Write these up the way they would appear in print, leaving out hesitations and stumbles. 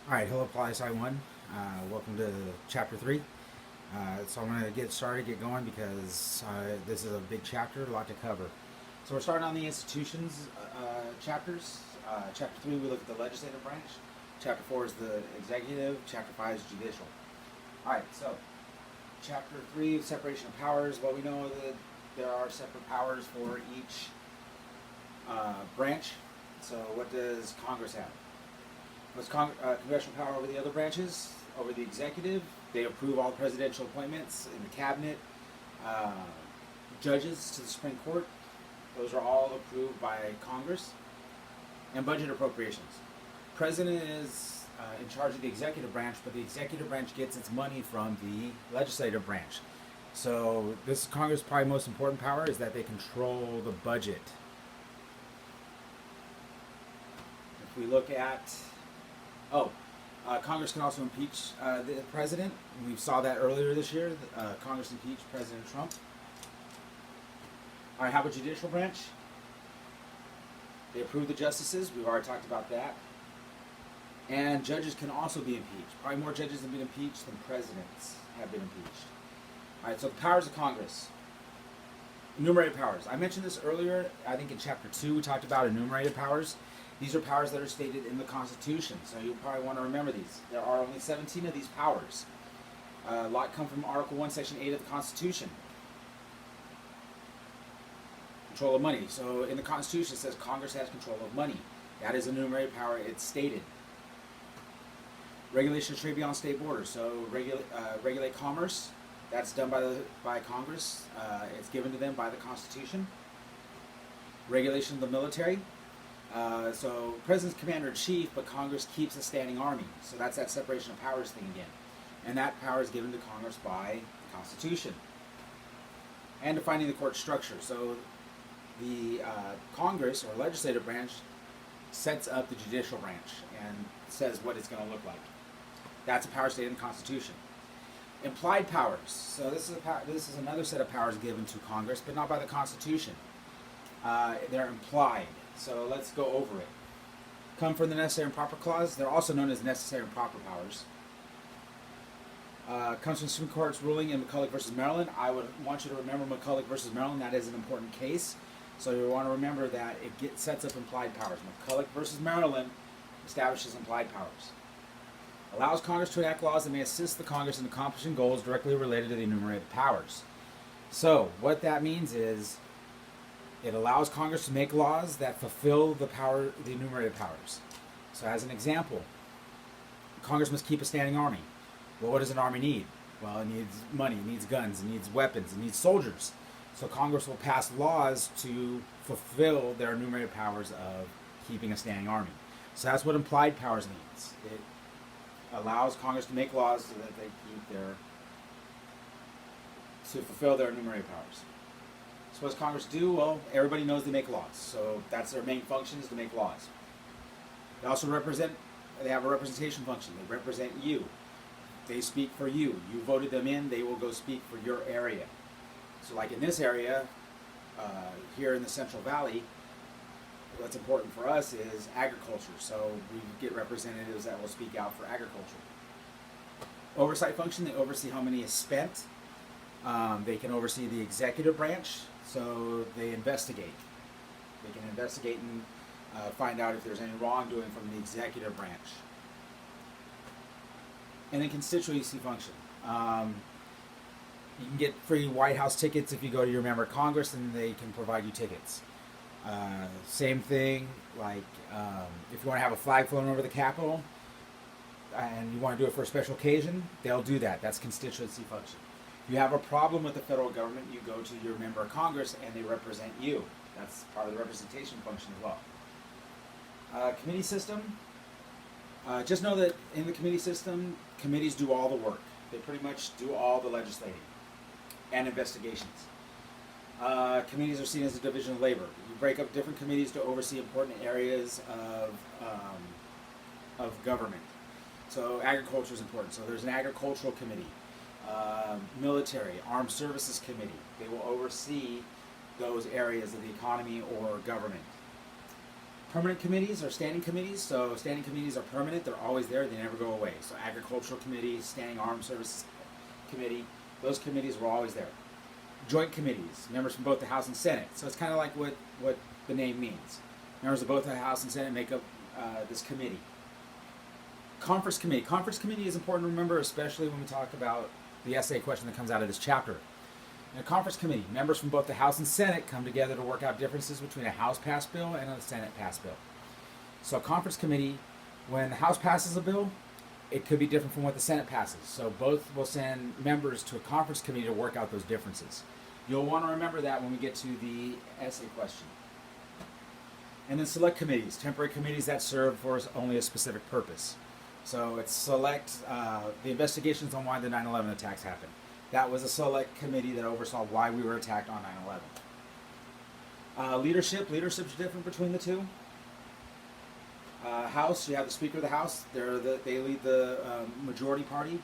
All right, hello, POLSCI 1. Welcome to Chapter 3. So I'm going to get started, get going, because this is a big chapter, a lot to cover. So we're starting on the institutions chapters. Chapter 3, we look at the legislative branch. Chapter 4 is the executive. Chapter 5 is judicial. All right, so Chapter 3, separation of powers. Well, we know that there are separate powers for each branch. So what does Congress have? What's congressional power over the other branches? Over the executive, they approve all presidential appointments in the cabinet. Uh, Judges to the Supreme Court, those are all approved by Congress. And budget appropriations. President is in charge of the executive branch, but the executive branch gets its money from the legislative branch. So this Congress' probably most important power is that they control the budget. If we look at Congress can also impeach the president. We saw that earlier this year. Congress impeached President Trump. All right, how about judicial branch? They approve the justices. We've already talked about that. And judges can also be impeached. Probably more judges have been impeached than presidents have been impeached. All right, so the powers of Congress. Enumerated powers. I mentioned this earlier. I think in Chapter 2 we talked about enumerated powers. These are powers that are stated in the Constitution, so you'll probably want to remember these. There are only 17 of these powers. A lot come from Article 1, Section 8 of the Constitution. Control of money. So in the Constitution it says Congress has control of money. That is enumerated power. It's stated. Regulation of trade beyond state borders. So regulate commerce. That's done by Congress. It's given to them by the Constitution. Regulation of the military. So President's commander-in-chief, but Congress keeps a standing army. So that's that separation of powers thing again. And that power is given to Congress by the Constitution. And defining the court structure. So the Congress, or legislative branch, sets up the judicial branch and says what it's going to look like. That's a power stated in the Constitution. Implied powers. So this is another set of powers given to Congress, but not by the Constitution. They're implied. So let's go over it. Come from the necessary and proper clause. They're also known as necessary and proper powers. Comes from the Supreme Court's ruling in McCulloch versus Maryland. I would want you to remember McCulloch versus Maryland. That is an important case. So you want to remember that it sets up implied powers. McCulloch versus Maryland establishes implied powers. Allows Congress to enact laws that may assist the Congress in accomplishing goals directly related to the enumerated powers. So what that means is it allows Congress to make laws that fulfill the enumerated powers. So as an example, Congress must keep a standing army. Well, what does an army need? Well, it needs money, it needs guns, it needs weapons, it needs soldiers. So Congress will pass laws to fulfill their enumerated powers of keeping a standing army. So that's what implied powers means. It allows Congress to make laws so that they fulfill their enumerated powers. So what does Congress do? Well, everybody knows they make laws. So that's their main function, is to make laws. They also they have a representation function. They represent you. They speak for you. You voted them in, they will go speak for your area. So like in this area, here in the Central Valley, what's important for us is agriculture. So we get representatives that will speak out for agriculture. Oversight function, they oversee how money is spent. They can oversee the executive branch, so they investigate. They can investigate and find out if there's any wrongdoing from the executive branch. And then constituency function. You can get free White House tickets if you go to your member of Congress, and they can provide you tickets. Same thing, like if you want to have a flag flown over the Capitol and you want to do it for a special occasion, they'll do that. That's constituency function. If you have a problem with the federal government, you go to your member of Congress and they represent you. That's part of the representation function as well. Committee system. Just know that in the committee system, committees do all the work. They pretty much do all the legislating and investigations. Committees are seen as a division of labor. You break up different committees to oversee important areas of government. So agriculture is important. So there's an agricultural committee, military, armed services committee. They will oversee those areas of the economy or government. permanent committees or standing committees. So standing committees are permanent. They're always there. They never go away. So Agricultural Committee, Standing Armed Services Committee, those committees were always there. Joint committees, members from both the House and Senate. So it's kind of like what the name means. Members of both the House and Senate make up this committee. Conference committee. Conference committee is important to remember, especially when we talk about the essay question that comes out of this chapter. In a conference committee, members from both the House and Senate come together to work out differences between a House-passed bill and a Senate-passed bill. So a conference committee, when the House passes a bill, it could be different from what the Senate passes. So both will send members to a conference committee to work out those differences. You'll want to remember that when we get to the essay question. And then select committees, temporary committees that serve for only a specific purpose. So it's select the investigations on why the 9/11 attacks happened. That was a select committee that oversaw why we were attacked on 9/11. Leadership is different between the two. House, you have the Speaker of the House. They lead the majority party.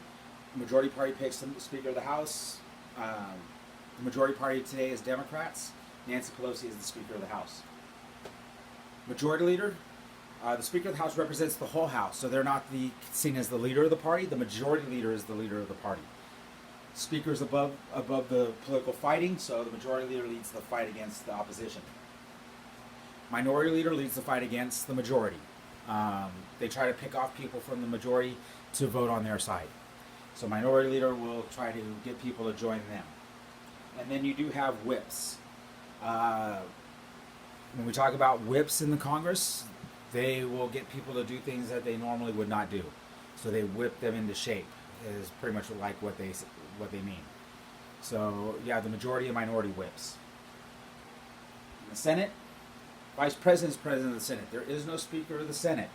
The majority party picks the Speaker of the House. The majority party today is Democrats. Nancy Pelosi is the Speaker of the House. Majority leader, the Speaker of the House represents the whole House, so they're not seen as the leader of the party. The majority leader is the leader of the party. Speaker is above the political fighting, so the majority leader leads the fight against the opposition. Minority leader leads the fight against the majority. They try to pick off people from the majority to vote on their side. So minority leader will try to get people to join them. And then you do have whips. When we talk about whips in the Congress, they will get people to do things that they normally would not do. So they whip them into shape, is pretty much like what they mean. So you have the majority and minority whips. In the Senate, Vice President is President of the Senate. There is no Speaker of the Senate.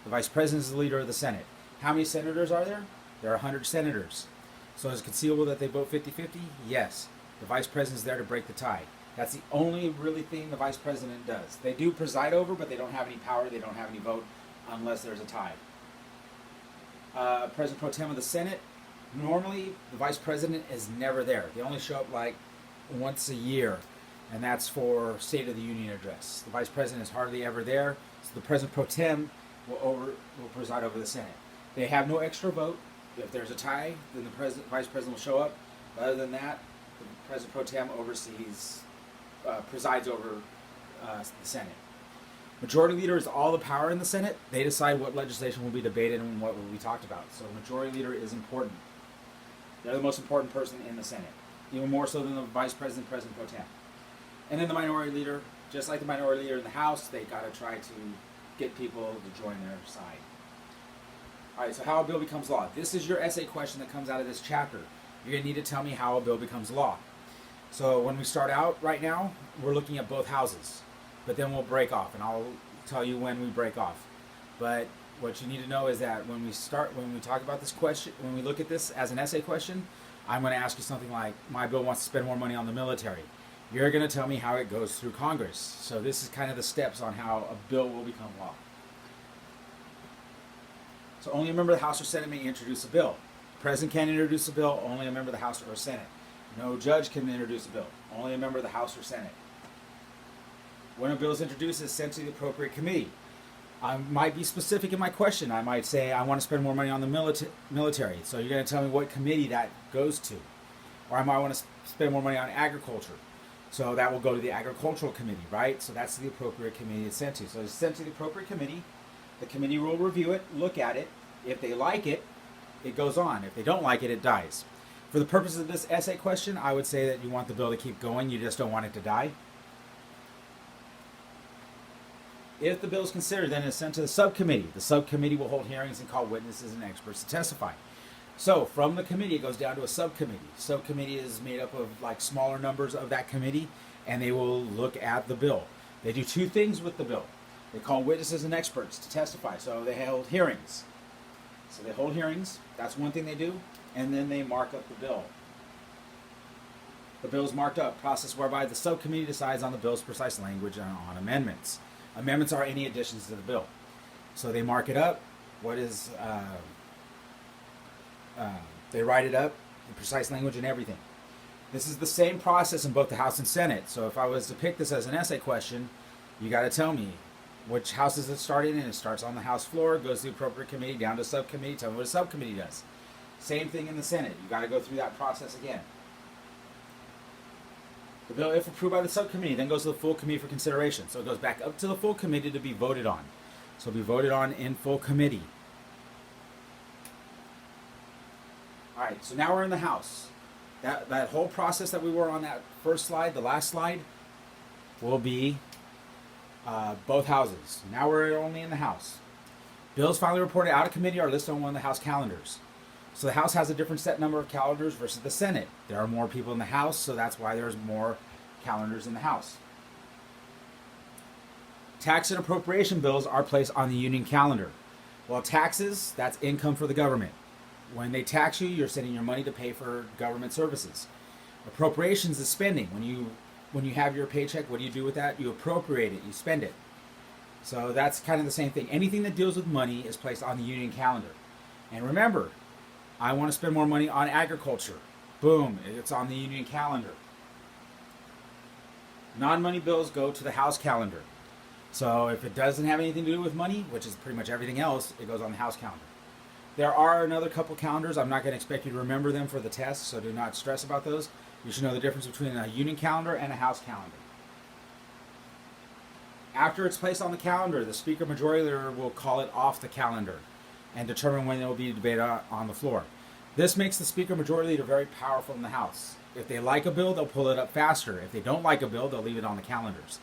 The Vice President is the leader of the Senate. How many senators are there? There are 100 senators. So is it conceivable that they vote 50-50? Yes. The Vice President is there to break the tie. That's the only really thing the Vice President does. They do preside over, but they don't have any power. They don't have any vote unless there's a tie. President Pro Tem of the Senate. Normally, the Vice President is never there. They only show up like once a year, and that's for State of the Union address. The Vice President is hardly ever there, so the President Pro Tem will preside over the Senate. They have no extra vote. If there's a tie, then the Vice President will show up. Other than that, the President Pro Tem presides over the Senate. Majority Leader is all the power in the Senate. They decide what legislation will be debated and what will be talked about. So Majority Leader is important. They're the most important person in the Senate, even more so than the Vice President, President Pro Tem. And then the Minority Leader, just like the Minority Leader in the House, they got to try to get people to join their side. All right, so how a bill becomes law. This is your essay question that comes out of this chapter. You're going to need to tell me how a bill becomes law. So when we start out right now, we're looking at both houses, but then we'll break off, and I'll tell you when we break off. But what you need to know is that when we talk about this question, when we look at this as an essay question, I'm going to ask you something like, my bill wants to spend more money on the military. You're going to tell me how it goes through Congress. So this is kind of the steps on how a bill will become law. So only a member of the House or Senate may introduce a bill. The President can't introduce a bill, only a member of the House or Senate. No judge can introduce a bill, only a member of the House or Senate. When a bill is introduced, it's sent to the appropriate committee. I might be specific in my question. I might say, I want to spend more money on the military. So you're going to tell me what committee that goes to. Or I might want to spend more money on agriculture. So that will go to the Agricultural Committee, right? So that's the appropriate committee it's sent to. So it's sent to the appropriate committee. The committee will review it, look at it. If they like it, it goes on. If they don't like it, it dies. For the purposes of this essay question, I would say that you want the bill to keep going. You just don't want it to die. If the bill is considered, then it's sent to the subcommittee. The subcommittee will hold hearings and call witnesses and experts to testify. So from the committee, it goes down to a subcommittee. Subcommittee is made up of like smaller numbers of that committee, and they will look at the bill. They do two things with the bill. They call witnesses and experts to testify. So they hold hearings. So they hold hearings. That's one thing they do. And then they mark up the bill. The bill is marked up, process whereby the subcommittee decides on the bill's precise language and on amendments. Amendments are any additions to the bill. So they mark it up. They write it up, the precise language and everything. This is the same process in both the House and Senate. So if I was to pick this as an essay question, you got to tell me, Which house does it start in? And it starts on the House floor, goes to the appropriate committee, down to subcommittee. Tell me what a subcommittee does. Same thing in the Senate. You got to go through that process again. The bill, if approved by the subcommittee, then goes to the full committee for consideration. So it goes back up to the full committee to be voted on. So it'll be voted on in full committee. All right, so now we're in the House. That whole process that we were on that first slide, the last slide, will be both houses. Now we're only in the House. Bills finally reported out of committee are listed on one of the House calendars. So the House has a different set number of calendars versus the Senate. There are more people in the House, so that's why there's more calendars in the House. Tax and appropriation bills are placed on the union calendar. Well, taxes, that's income for the government. When they tax you, you're sending your money to pay for government services. Appropriations is spending. When you have your paycheck, what do you do with that? You appropriate it, you spend it. So that's kind of the same thing. Anything that deals with money is placed on the union calendar. And remember, I want to spend more money on agriculture. Boom, it's on the union calendar. Non-money bills go to the House calendar. So if it doesn't have anything to do with money, which is pretty much everything else, it goes on the House calendar. There are another couple calendars. I'm not going to expect you to remember them for the test, so do not stress about those. You should know the difference between a union calendar and a House calendar. After it's placed on the calendar, the Speaker Majority Leader will call it off the calendar and determine when it will be debated on the floor. This makes the Speaker Majority Leader very powerful in the House. If they like a bill, they'll pull it up faster. If they don't like a bill, they'll leave it on the calendars.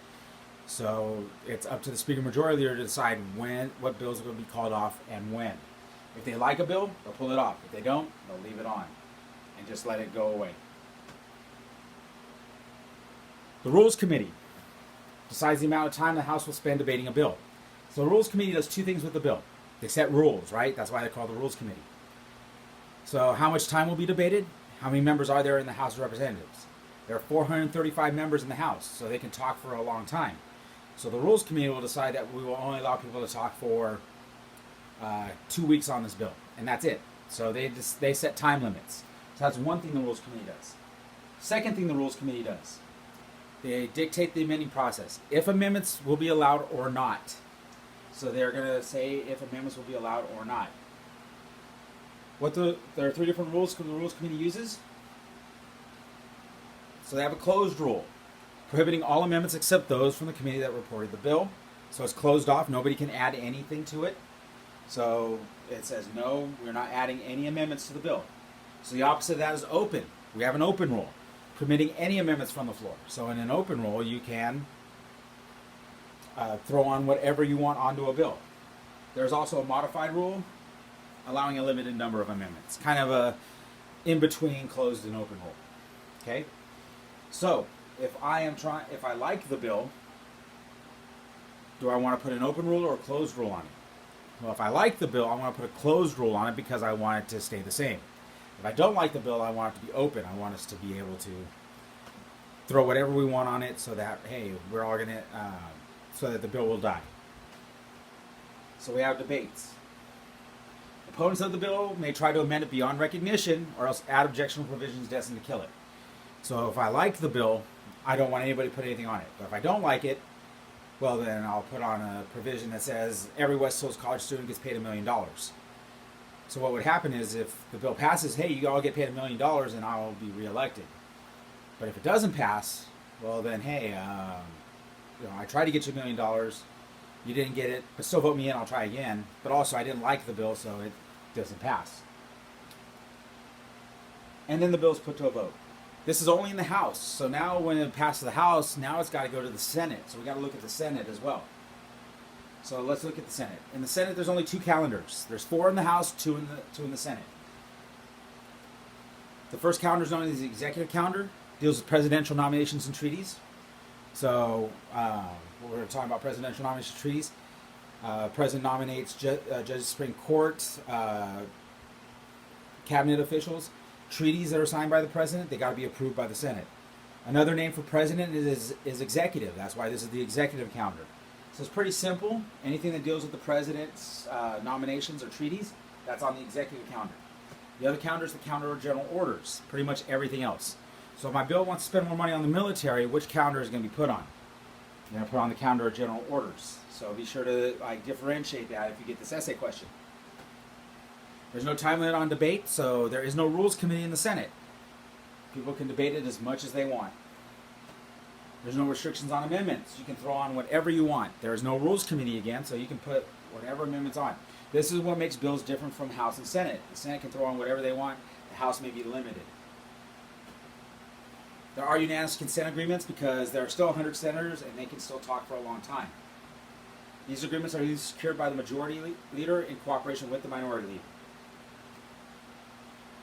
So it's up to the Speaker Majority Leader to decide what bills are going to be called off and when. If they like a bill, they'll pull it off. If they don't, they'll leave it on and just let it go away. The Rules Committee decides the amount of time the House will spend debating a bill. So the Rules Committee does two things with the bill. They set rules, right? That's why they're called the Rules Committee. So how much time will be debated? How many members are there in the House of Representatives? There are 435 members in the House, so they can talk for a long time. So the Rules Committee will decide that we will only allow people to talk for 2 weeks on this bill, and that's it. So they set time limits. So that's one thing the Rules Committee does. Second thing the Rules Committee does, they dictate the amending process. If amendments will be allowed or not. So they're going to say if amendments will be allowed or not. There are three different rules the Rules Committee uses. So they have a closed rule, prohibiting all amendments except those from the committee that reported the bill. So it's closed off. Nobody can add anything to it. So it says, no, we're not adding any amendments to the bill. So the opposite of that is open. We have an open rule, permitting any amendments from the floor. So in an open rule, you can throw on whatever you want onto a bill. There's also a modified rule, allowing a limited number of amendments. Kind of a in-between closed and open rule. Okay? So, if I like the bill, do I want to put an open rule or a closed rule on it? Well, if I like the bill, I want to put a closed rule on it because I want it to stay the same. If I don't like the bill, I want it to be open. I want us to be able to throw whatever we want on it so that, hey, we're all going to, so that the bill will die. So we have debates. Opponents of the bill may try to amend it beyond recognition or else add objectionable provisions destined to kill it. So if I like the bill, I don't want anybody to put anything on it. But if I don't like it, well, then I'll put on a provision that says every West Hills College student gets paid $1 million. So what would happen is if the bill passes, hey, you all get paid $1 million and I'll be reelected. But if it doesn't pass, well then, hey, I tried to get you $1 million, you didn't get it, but still vote me in, I'll try again. But also I didn't like the bill, so it doesn't pass. And then the bill's put to a vote. This is only in the House. So now when it passes the House, now it's got to go to the Senate. So we got to look at the Senate as well. So let's look at the Senate. In the Senate, there's only 2 calendars. There's 4 in the House, 2 in the Senate. The first calendar is known as the executive calendar. Deals with presidential nominations and treaties. So we're talking about presidential nominations and treaties. President nominates judges of the Supreme Court, cabinet officials. Treaties that are signed by the president, they got to be approved by the Senate. Another name for president is executive. That's why this is the executive calendar. So it's pretty simple. Anything that deals with the president's nominations or treaties, that's on the executive calendar. The other calendar is the calendar of general orders. Pretty much everything else. So if my bill wants to spend more money on the military, which calendar is going to be put on? You're going to put on the calendar of general orders. So be sure to differentiate that if you get this essay question. There's no time limit on debate, so there is no rules committee in the Senate. People can debate it as much as they want. There's no restrictions on amendments. You can throw on whatever you want. There is no rules committee again, so you can put whatever amendments on. This is what makes bills different from House and Senate. The Senate can throw on whatever they want. The House may be limited. There are unanimous consent agreements because there are still 100 senators and they can still talk for a long time. These agreements are usually secured by the majority leader in cooperation with the minority leader.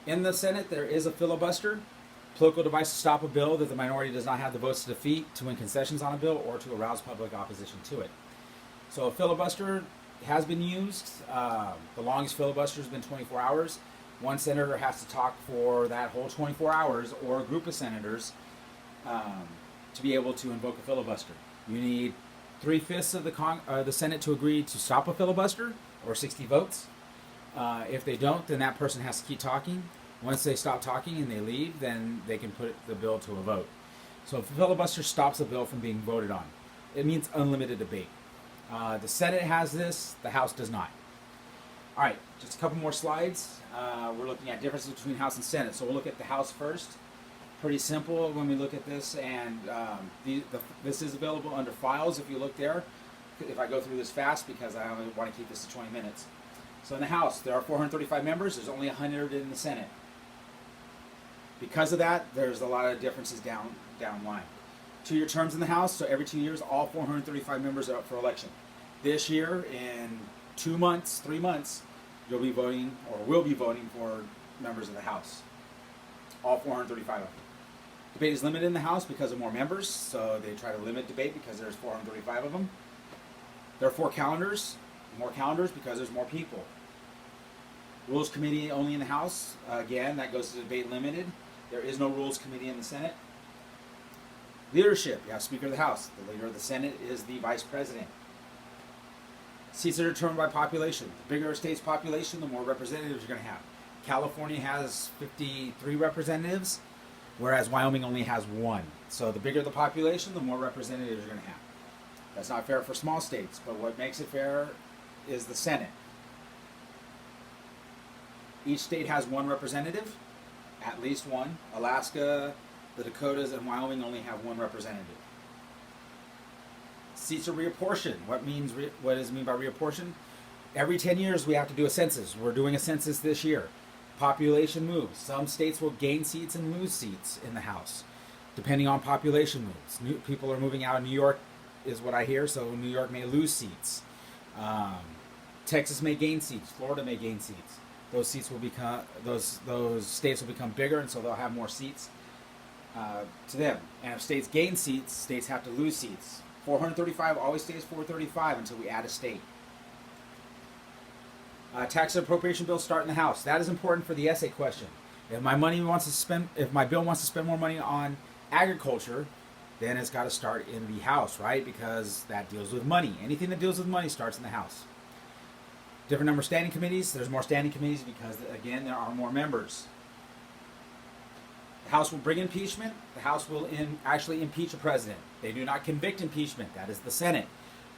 In the Senate, there is a filibuster, political device to stop a bill that the minority does not have the votes to defeat, to win concessions on a bill, or to arouse public opposition to it. So a filibuster has been used. The longest filibuster has been 24 hours. One senator has to talk for that whole 24 hours, or a group of senators, to be able to invoke a filibuster. You need 3/5 of the Senate to agree to stop a filibuster, or 60 votes. If they don't, then that person has to keep talking. Once they stop talking and they leave, then they can put the bill to a vote. So if a filibuster stops a bill from being voted on, it means unlimited debate. The Senate has this, the House does not. All right, just a couple more slides. We're looking at differences between House and Senate. So we'll look at the House first. Pretty simple when we look at this, and this is available under files if you look there. If I go through this fast, because I only want to keep this to 20 minutes. So in the House, there are 435 members. There's only 100 in the Senate. Because of that, there's a lot of differences down line. 2-year terms in the House, so every 2 years, all 435 members are up for election. This year, in 3 months, you'll be voting, or will be voting for members of the House. All 435 of them. Debate is limited in the House because of more members, so they try to limit debate because there's 435 of them. There are 4 calendars, more calendars because there's more people. Rules committee only in the House, again, that goes to debate limited. There is no rules committee in the Senate. Leadership, you have Speaker of the House. The leader of the Senate is the Vice President. Seats are determined by population. The bigger a state's population, the more representatives you're going to have. California has 53 representatives, whereas Wyoming only has 1. So the bigger the population, the more representatives you're going to have. That's not fair for small states, but what makes it fair is the Senate. Each state has 1 representative, at least 1. Alaska, the Dakotas, and Wyoming only have 1 representative. Seats are reapportioned. What does it mean by reapportion? Every 10 years we have to do a census. We're doing a census this year. Population moves. Some states will gain seats and lose seats in the House, depending on population moves. People are moving out of New York, is what I hear, so New York may lose seats. Texas may gain seats. Florida may gain seats. Those seats will become those states will become bigger, and so they'll have more seats to them. And if states gain seats, states have to lose seats. 435 always stays 435 until we add a state. Tax and appropriation bills start in the House. That is important for the essay question. If my bill wants to spend more money on agriculture, then it's got to start in the House, right? Because that deals with money. Anything that deals with money starts in the House. Different number of standing committees. There's more standing committees because, again, there are more members. The House will bring impeachment. The House will actually impeach a president. They do not convict impeachment. That is the Senate.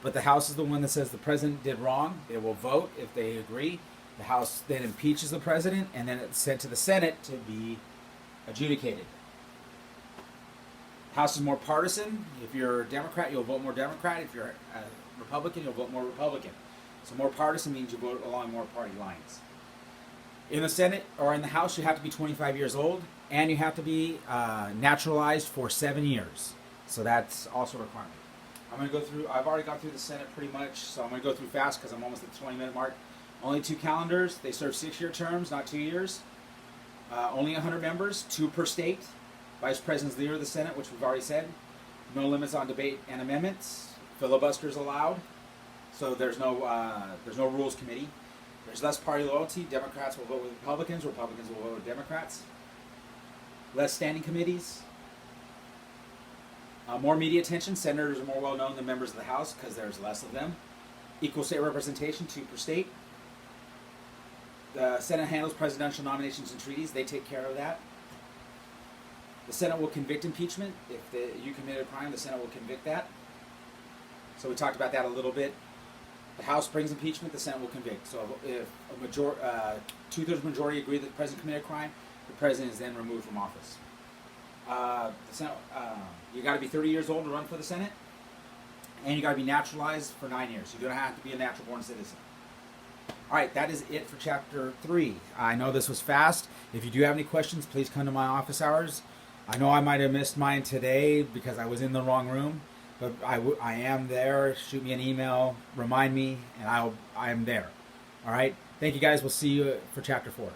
But the House is the one that says the president did wrong. They will vote if they agree. The House then impeaches the president, and then it's sent to the Senate to be adjudicated. The House is more partisan. If you're a Democrat, you'll vote more Democrat. If you're a Republican, you'll vote more Republican. So more partisan means you vote along more party lines. In the Senate or in the House, you have to be 25 years old, and you have to be naturalized for 7 years. So that's also a requirement. I'm going to go through, I've already gone through the Senate pretty much, so I'm going to go through fast because I'm almost at the 20-minute mark. Only 2 calendars. They serve 6-year terms, not 2 years. Only 100 members, 2 per state. Vice President's leader of the Senate, which we've already said. No limits on debate and amendments. Filibusters allowed. So there's no rules committee. There's less party loyalty. Democrats will vote with Republicans. Republicans will vote with Democrats. Less standing committees. More media attention. Senators are more well known than members of the House because there's less of them. Equal state representation, 2 per state. The Senate handles presidential nominations and treaties. They take care of that. The Senate will convict impeachment. If you committed a crime, the Senate will convict that. So we talked about that a little bit. The House brings impeachment, the Senate will convict. So if a two-thirds majority agree that the president committed a crime, the president is then removed from office. The Senate, you got to be 30 years old to run for the Senate, and you got to be naturalized for 9 years. You don't have to be a natural-born citizen. All right, that is it for Chapter 3. I know this was fast. If you do have any questions, please come to my office hours. I know I might have missed mine today because I was in the wrong room, but I am there. Shoot me an email, remind me, and I am there. All right, thank you guys. We'll see you for Chapter 4.